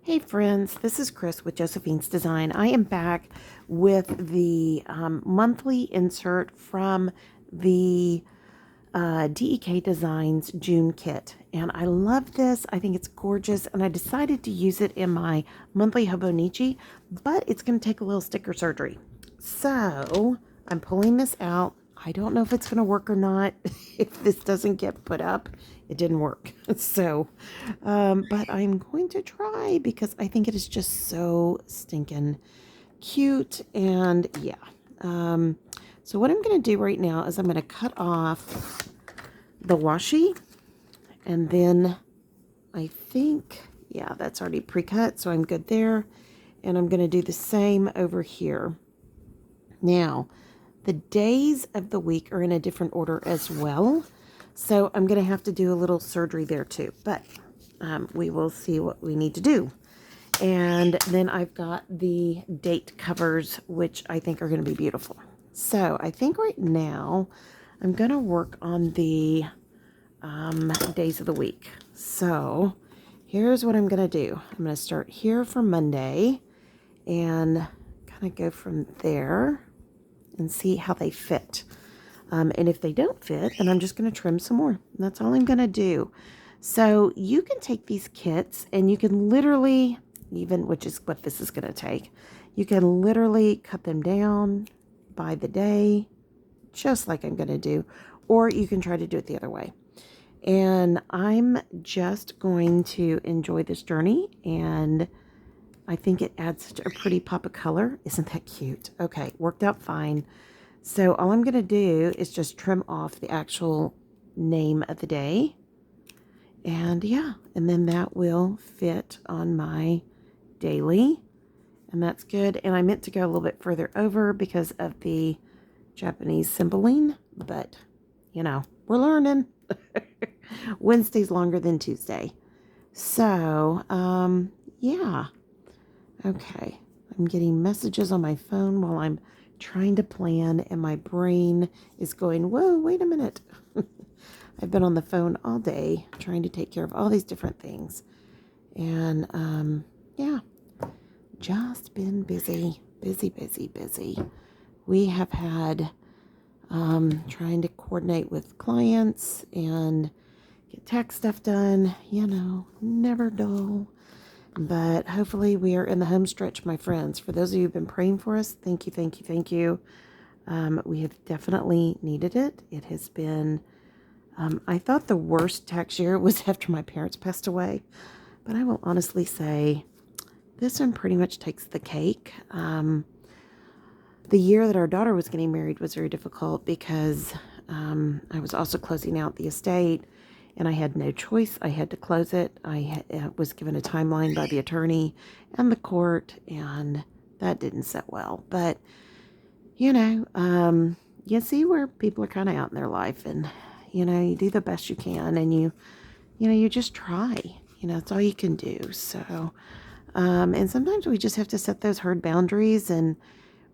Hey friends, this is Chris with Josephine's Design. I am back with the monthly insert from the DEK Designs June kit. And I love this. I think it's gorgeous. And I decided to use it in my monthly Hobonichi, but it's going to take a little sticker surgery. So I'm pulling this out. I don't know if it's going to work or not. If this doesn't get put up, it didn't work. So, but I'm going to try because I think it is just so stinking cute. And yeah. So what I'm going to do right now is I'm going to cut off the washi, and then I think, yeah, that's already pre-cut, so I'm good there. And I'm going to do the same over here. Now, the days of the week are in a different order as well. So I'm going to have to do a little surgery there too. But we will see what we need to do. And then I've got the date covers, which I think are going to be beautiful. So I think right now I'm going to work on the days of the week. So here's what I'm going to do. I'm going to start here for Monday and kind of go from there and see how they fit. And if they don't fit, then I'm just going to trim some more. That's all I'm going to do. So you can take these kits and you can literally, even, which is what this is going to take, you can literally cut them down by the day, just like I'm going to do, or you can try to do it the other way. And I'm just going to enjoy this journey, and I think it adds such a pretty pop of color. Isn't that cute? Okay, worked out fine. So all I'm going to do is just trim off the actual name of the day. And yeah, and then that will fit on my daily. And that's good. And I meant to go a little bit further over because of the Japanese symboling. But, you know, we're learning. Wednesday's longer than Tuesday. So, yeah. Okay. I'm getting messages on my phone while I'm trying to plan, and my brain is going, whoa, wait a minute. I've been on the phone all day trying to take care of all these different things. And, yeah, just been busy. We have had trying to coordinate with clients and get tax stuff done, you know, never dull. But hopefully we are in the home stretch, my friends. For those of you who've been praying for us, thank you. We have definitely needed it. It has been, I thought the worst tax year was after my parents passed away. But I will honestly say this one pretty much takes the cake. The year that our daughter was getting married was very difficult because I was also closing out the estate. And I had no choice. I had to close it. I was given a timeline by the attorney and the court, and that didn't sit well. But, you know, you see where people are kind of out in their life, and, you know, you do the best you can, and you just try. You know, that's all you can do. So, and sometimes we just have to set those hard boundaries, and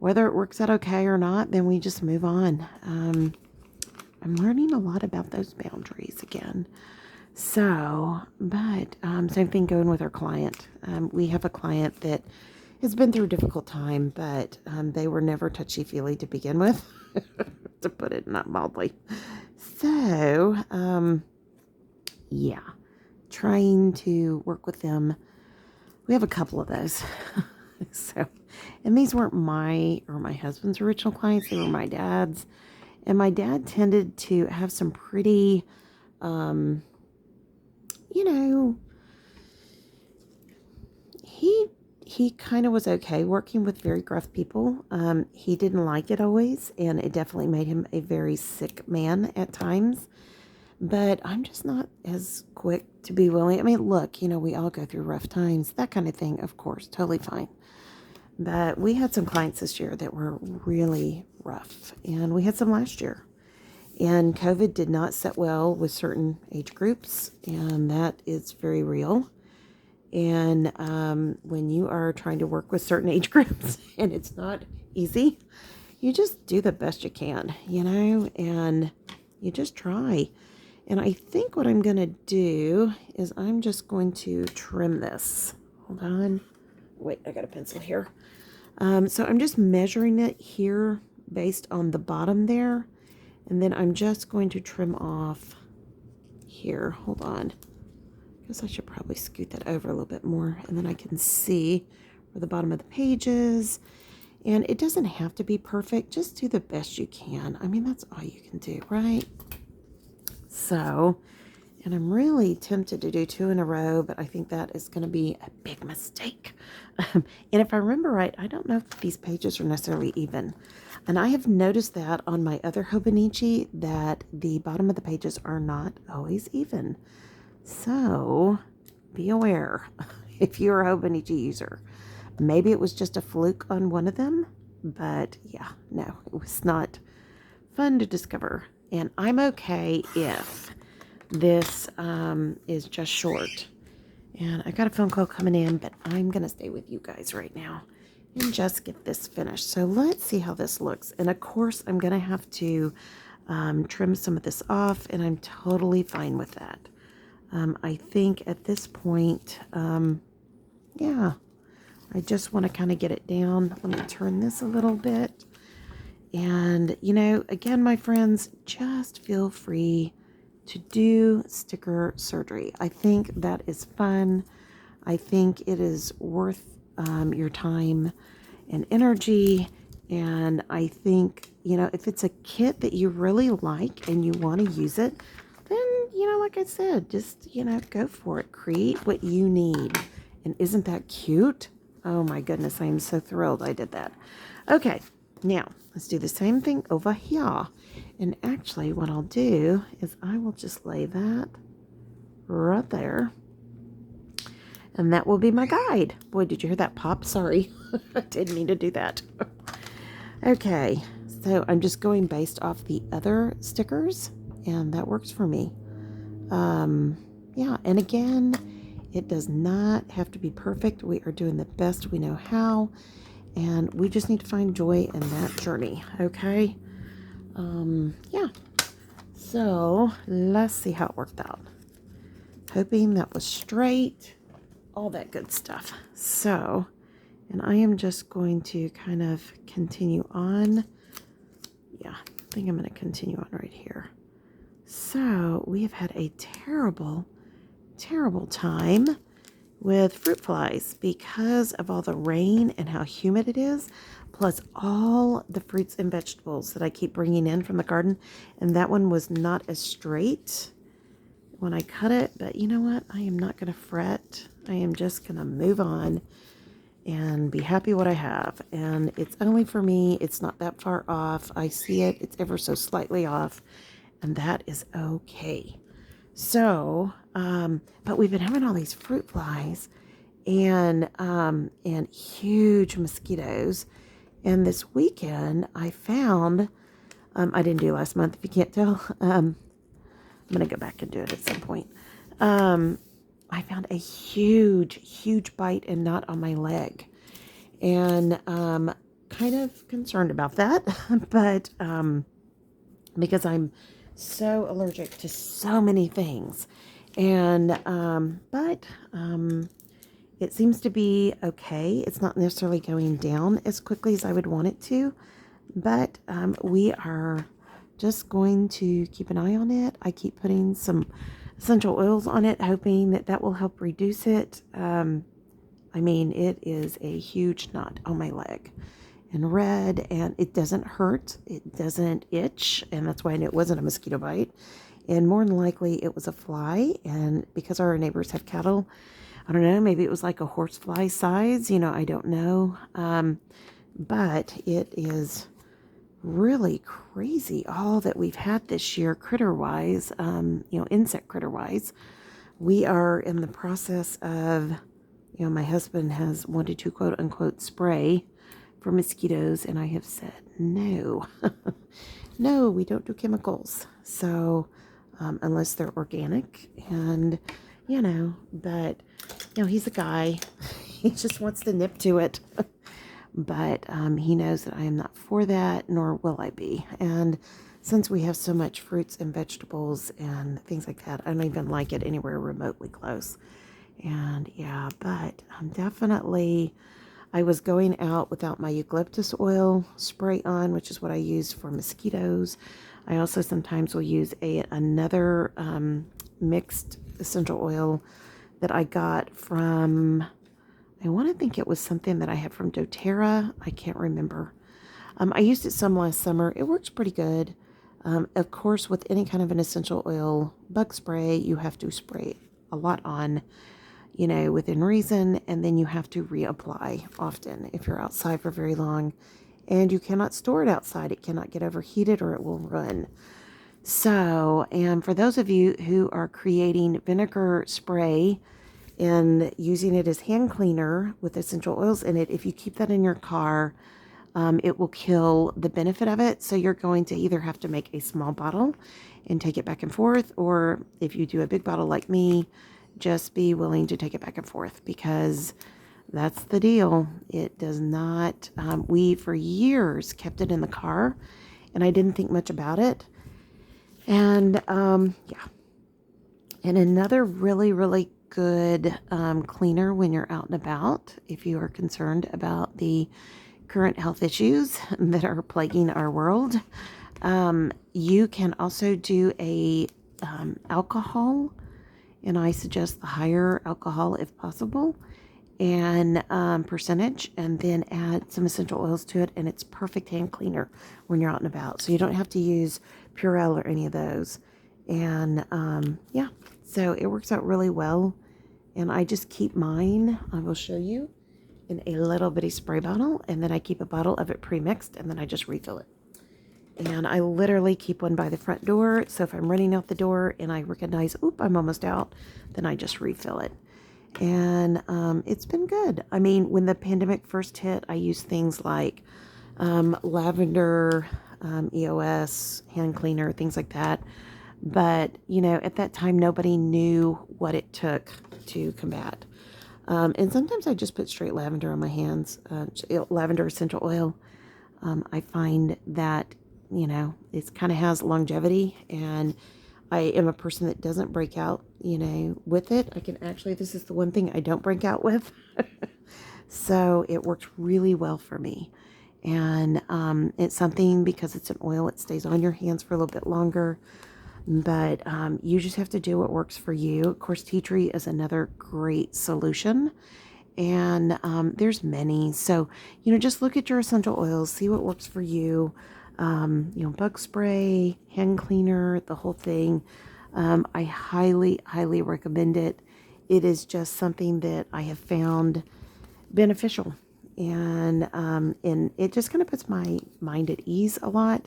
whether it works out okay or not, then we just move on. I'm learning a lot about those boundaries again. So, but same thing going with our client. We have a client that has been through a difficult time, but they were never touchy-feely to begin with, to put it not mildly. So, yeah, trying to work with them. We have a couple of those. So, and these weren't my or my husband's original clients. They were my dad's. And my dad tended to have some pretty, you know, he kind of was okay working with very gruff people. He didn't like it always, and it definitely made him a very sick man at times. But I'm just not as quick to be willing. I mean, look, you know, we all go through rough times, that kind of thing, of course, totally fine. But we had some clients this year that were really rough, and we had some last year. And COVID did not set well with certain age groups, and that is very real. And when you are trying to work with certain age groups, and it's not easy, you just do the best you can, you know, and you just try. And I think what I'm going to do is I'm just going to trim this Hold on. Wait, I got a pencil here. So I'm just measuring it here based on the bottom there. And then I'm just going to trim off here. Hold on. I guess I should probably scoot that over a little bit more. And then I can see where the bottom of the page is. And it doesn't have to be perfect. Just do the best you can. I mean, that's all you can do, right? So, and I'm really tempted to do 2 in a row, but I think that is going to be a big mistake. And if I remember right, I don't know if these pages are necessarily even. And I have noticed that on my other Hobonichi that the bottom of the pages are not always even. So be aware if you're a Hobonichi user. Maybe it was just a fluke on one of them, but yeah, no, it was not fun to discover. And I'm okay if this is just short. And I got a phone call coming in, but I'm going to stay with you guys right now and just get this finished. So let's see how this looks. And of course, I'm going to have to trim some of this off, and I'm totally fine with that. I think at this point, yeah, I just want to kind of get it down. Let me turn this a little bit. And, you know, again, my friends, just feel free to do sticker surgery. I think that is fun. I think it is worth your time and energy. And I think, you know, if it's a kit that you really like and you want to use it, then, you know, like I said, just, you know, go for it. Create what you need. And isn't that cute? Oh my goodness, I am so thrilled I did that. Okay, now let's do the same thing over here. And actually what I'll do is I will just lay that right there. And that will be my guide. Boy, did you hear that pop? Sorry, I didn't mean to do that. Okay, so I'm just going based off the other stickers, and that works for me. Yeah, and again, it does not have to be perfect. We are doing the best we know how, and we just need to find joy in that journey, okay? Yeah. So, let's see how it worked out. Hoping that was straight, all that good stuff. So, and I am just going to kind of continue on. Yeah, I think I'm going to continue on right here. So, we have had a terrible time with fruit flies because of all the rain and how humid it is, plus all the fruits and vegetables that I keep bringing in from the garden. And that one was not as straight when I cut it, but you know what? I am not going to fret. I am just going to move on and be happy what I have. And it's only for me. It's not that far off. I see it. It's ever so slightly off, and that is okay. So, but we've been having all these fruit flies and huge mosquitoes. And this weekend I found, I didn't do last month, if you can't tell. I'm going to go back and do it at some point. I found a huge bite and knot on my leg. And, kind of concerned about that, but, because I'm so allergic to so many things. And but it seems to be okay. It's not necessarily going down as quickly as I would want it to, but we are just going to keep an eye on it. I keep putting some essential oils on it, hoping that that will help reduce it. I mean, it is a huge knot on my leg and red, and it doesn't hurt, it doesn't itch, and that's why it wasn't a mosquito bite. And more than likely it was a fly, and because our neighbors have cattle, I don't know, maybe it was like a horsefly size, you know, I don't know. But it is really crazy all that we've had this year critter wise, you know, insect critter wise. We are in the process of, you know, my husband has wanted to quote unquote spray for mosquitoes, and I have said no. No, we don't do chemicals. So unless they're organic, and you know, but you know, he's a guy. He just wants to nip to it. But he knows that I am not for that, nor will I be. And since we have so much fruits and vegetables and things like that, I don't even like it anywhere remotely close. And yeah, but I'm definitely, I was going out without my eucalyptus oil spray on, which is what I use for mosquitoes. I also sometimes will use another mixed essential oil that I got from, I want to think it was something that I had from doTERRA. I can't remember. I used it some last summer. It works pretty good. Of course, with any kind of an essential oil bug spray, you have to spray a lot on, within reason, and then you have to reapply often if you're outside for very long. And you cannot store it outside. It cannot get overheated or it will run. So, and for those of you who are creating vinegar spray and using it as hand cleaner with essential oils in it, if you keep that in your car, it will kill the benefit of it. So you're going to either have to make a small bottle and take it back and forth, or if you do a big bottle like me, just be willing to take it back and forth, because that's the deal. It does not, we for years kept it in the car and I didn't think much about it. And yeah. And another really, really good cleaner when you're out and about, if you are concerned about the current health issues that are plaguing our world, you can also do a alcohol, and I suggest the higher alcohol if possible, and percentage, and then add some essential oils to it, and it's perfect hand cleaner when you're out and about. So you don't have to use Purell or any of those. And yeah, so it works out really well. And I just keep mine, I will show you, in a little bitty spray bottle, and then I keep a bottle of it pre-mixed, and then I just refill it. And I literally keep one by the front door, so if I'm running out the door and I recognize, oop, I'm almost out, then I just refill it. And it's been good. I mean, when the pandemic first hit, I used things like lavender, EOS, hand cleaner, things like that. But, at that time, nobody knew what it took to combat. And sometimes I just put straight lavender on my hands, lavender essential oil. I find that, it kind of has longevity, and I am a person that doesn't break out, with it. This is the one thing I don't break out with. So it works really well for me. And it's something, because it's an oil, it stays on your hands for a little bit longer. But you just have to do what works for you. Of course, tea tree is another great solution. And there's many. So, just look at your essential oils, see what works for you. Bug spray, hand cleaner, the whole thing. I highly, highly recommend it. It is just something that I have found beneficial. And it just kind of puts my mind at ease a lot.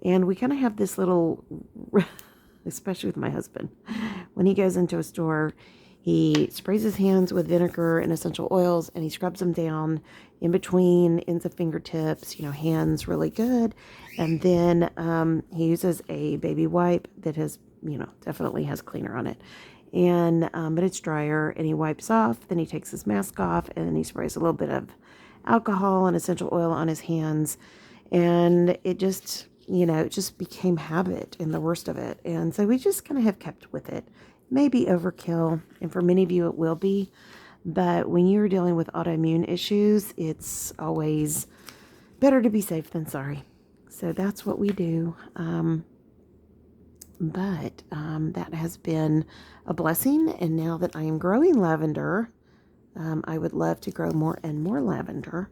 And we kind of have this little, especially with my husband, when he goes into a store, he sprays his hands with vinegar and essential oils, and he scrubs them down in between ends of fingertips, hands really good. And then he uses a baby wipe that has, definitely has cleaner on it. And but it's drier, and he wipes off, then he takes his mask off, and then he sprays a little bit of alcohol and essential oil on his hands. And it just, it just became habit, and the worst of it. And so we just kind of have kept with it. Maybe overkill, and for many of you it will be, but when you're dealing with autoimmune issues, it's always better to be safe than sorry. So that's what we do. But that has been a blessing, and now that I am growing lavender, I would love to grow more and more lavender,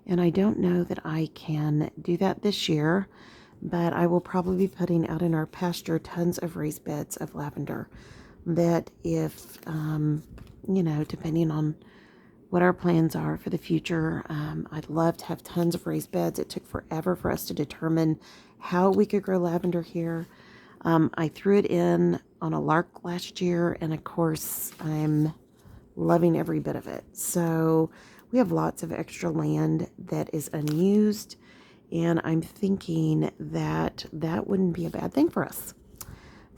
and I don't know that I can do that this year, but I will probably be putting out in our pasture tons of raised beds of lavender. That if, depending on what our plans are for the future, I'd love to have tons of raised beds. It took forever for us to determine how we could grow lavender here. I threw it in on a lark last year, and of course, I'm loving every bit of it. So we have lots of extra land that is unused, and I'm thinking that that wouldn't be a bad thing for us.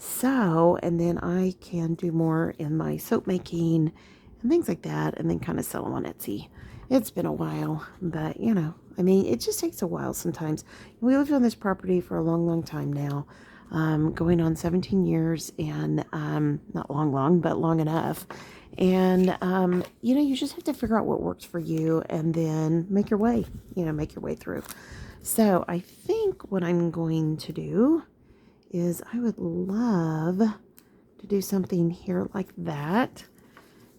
So, and then I can do more in my soap making and things like that, and then kind of sell them on Etsy. It's been a while, but it just takes a while sometimes. We lived on this property for a long, long time now, going on 17 years, and not long, but long enough. And, you just have to figure out what works for you and then make your way, make your way through. So I think what I'm going to do is I would love to do something here like that.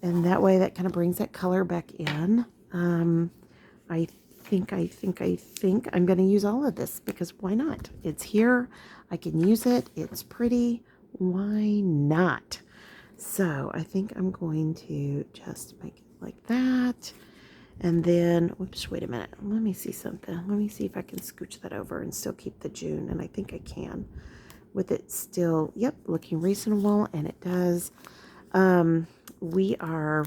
And that way that kind of brings that color back in. I think I'm going to use all of this because why not? It's here. I can use it. It's pretty. Why not? So I think I'm going to just make it like that. And then, whoops, wait a minute. Let me see something. Let me see if I can scooch that over and still keep the June. And I think I can with it still, yep, looking reasonable. And it does. We are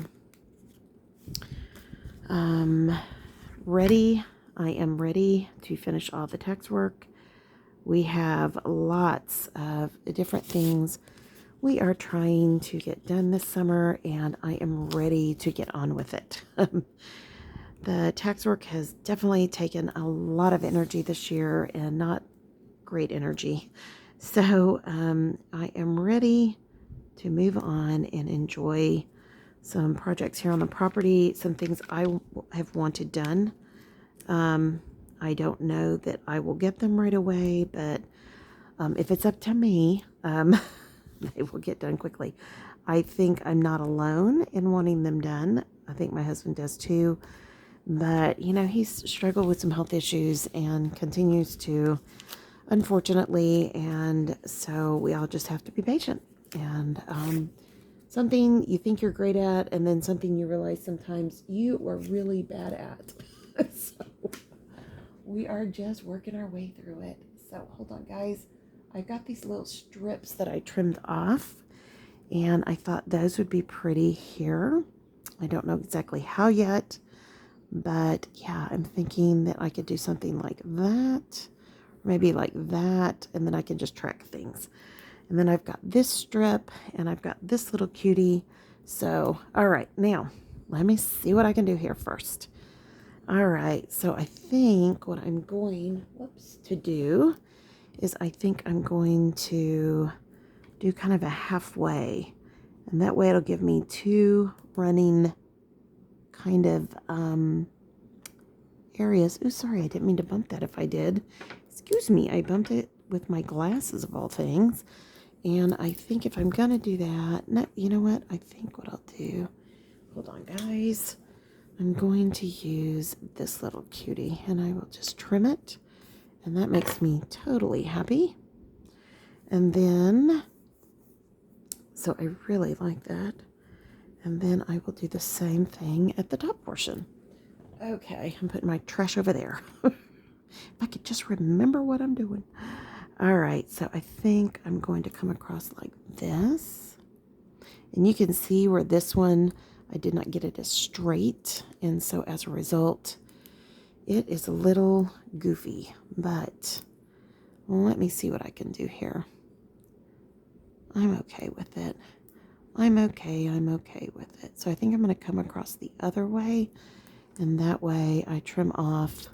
ready. I am ready to finish all the text work. We have lots of different things we are trying to get done this summer, and I am ready to get on with it. The tax work has definitely taken a lot of energy this year and not great energy. So I am ready to move on and enjoy some projects here on the property, some things I have wanted done. I don't know that I will get them right away, but if it's up to me, they will get done quickly. I think I'm not alone in wanting them done. I think my husband does too. But, he's struggled with some health issues and continues to, unfortunately. And so we all just have to be patient. And something you think you're great at, and then something you realize sometimes you are really bad at. So we are just working our way through it. So hold on, guys. I've got these little strips that I trimmed off, and I thought those would be pretty here. I don't know exactly how yet, but yeah, I'm thinking that I could do something like that, maybe like that, and then I can just track things. And then I've got this strip, and I've got this little cutie. So, all right, now let me see what I can do here first. All right, so I think what I'm going, to do is I think I'm going to do kind of a halfway, and that way it'll give me two running kind of areas. Oh, sorry, I didn't mean to bump that. If I did, excuse me, I bumped it with my glasses of all things. And I think if I'm gonna do that, no, you know what? I think what I'll do, hold on, guys. I'm going to use this little cutie, and I will just trim it. And that makes me totally happy. And then, so I really like that. And then I will do the same thing at the top portion. Okay, I'm putting my trash over there. If I could just remember what I'm doing. All right, so I think I'm going to come across like this. And you can see where this one, I did not get it as straight. And so as a result, it is a little goofy, but let me see what I can do here. I'm okay with it. I'm okay with it. So I think I'm going to come across the other way, and that way I trim off,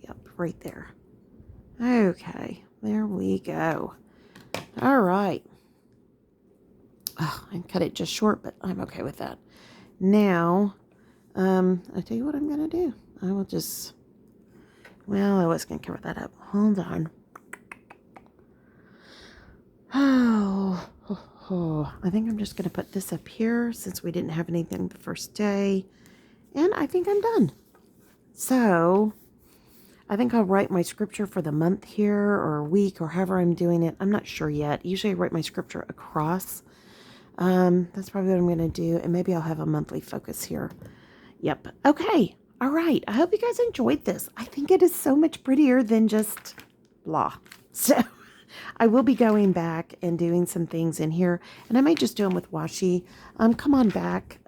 yep, right there. Okay, there we go. All right. Oh, I cut it just short, but I'm okay with that. Now, I'll tell you what I'm going to do. I will just... Well, I was going to cover that up. Hold on. I think I'm just going to put this up here since we didn't have anything the first day. And I think I'm done. So, I think I'll write my scripture for the month here or week or however I'm doing it. I'm not sure yet. Usually I write my scripture across. That's probably what I'm going to do. And maybe I'll have a monthly focus here. Yep. Okay. All right. I hope you guys enjoyed this. I think it is so much prettier than just blah. So I will be going back and doing some things in here, and I might just do them with washi. Come on back.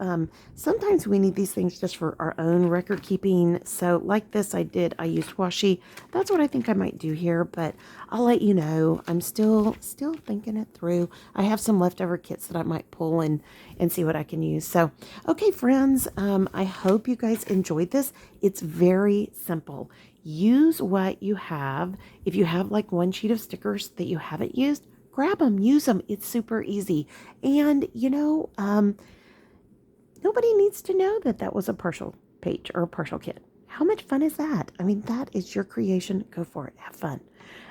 Sometimes we need these things just for our own record keeping. So like this, I used washi. That's what I think I might do here, but I'll let you know. I'm still thinking it through. I have some leftover kits that I might pull and see what I can use. So, okay, friends, I hope you guys enjoyed this. It's very simple. Use what you have. If you have like one sheet of stickers that you haven't used, grab them, use them. It's super easy. And, nobody needs to know that that was a partial page or a partial kit. How much fun is that? I mean, that is your creation. Go for it. Have fun.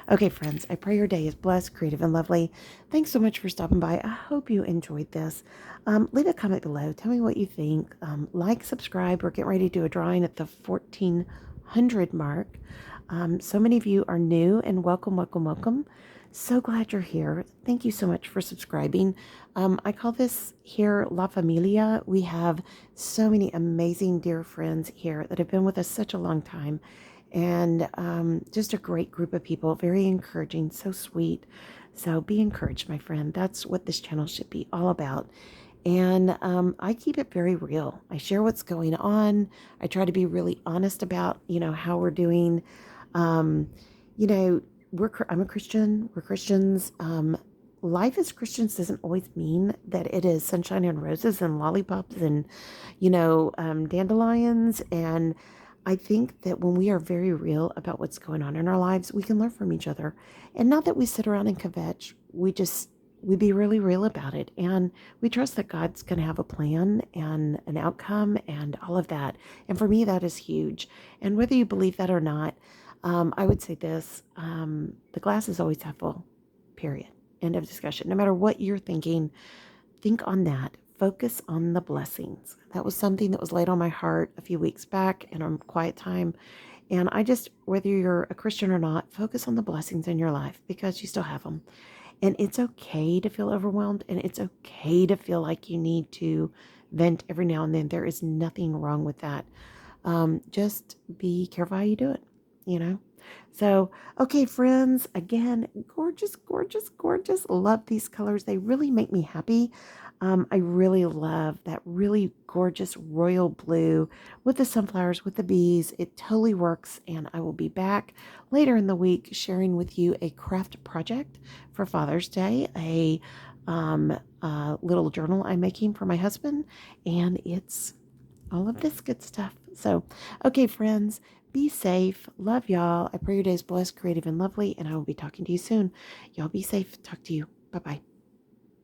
Okay, friends, I pray your day is blessed, creative, and lovely. Thanks so much for stopping by. I hope you enjoyed this. Leave a comment below. Tell me what you think. Like, subscribe. We're getting ready to do a drawing at the 1400 mark. So many of you are new, and welcome, welcome, welcome. So glad you're here. Thank you so much for subscribing. I call this here La Familia. We have so many amazing dear friends here that have been with us such a long time, and just a great group of people, very encouraging, so sweet. So be encouraged, my friend. That's what this channel should be all about. And I keep it very real. I share what's going on. I try to be really honest about, how we're doing. Um, you know, I'm a Christian. We're Christians. Life as Christians doesn't always mean that it is sunshine and roses and lollipops and, dandelions. And I think that when we are very real about what's going on in our lives, we can learn from each other. And not that we sit around and kvetch. We be really real about it. And we trust that God's going to have a plan and an outcome and all of that. And for me, that is huge. And whether you believe that or not, I would say this, the glass is always half full, period. End of discussion. No matter what you're thinking, think on that. Focus on the blessings. That was something that was laid on my heart a few weeks back in a quiet time. And whether you're a Christian or not, focus on the blessings in your life because you still have them. And it's okay to feel overwhelmed, and it's okay to feel like you need to vent every now and then. There is nothing wrong with that. Just be careful how you do it. So, okay, friends, again, gorgeous, gorgeous, gorgeous. Love these colors. They really make me happy. I really love that really gorgeous royal blue with the sunflowers, with the bees. It totally works. And I will be back later in the week sharing with you a craft project for Father's Day, a little journal I'm making for my husband. And it's all of this good stuff. So, okay, friends, be safe. Love y'all. I pray your day is blessed, creative, and lovely. And I will be talking to you soon. Y'all be safe. Talk to you. Bye-bye.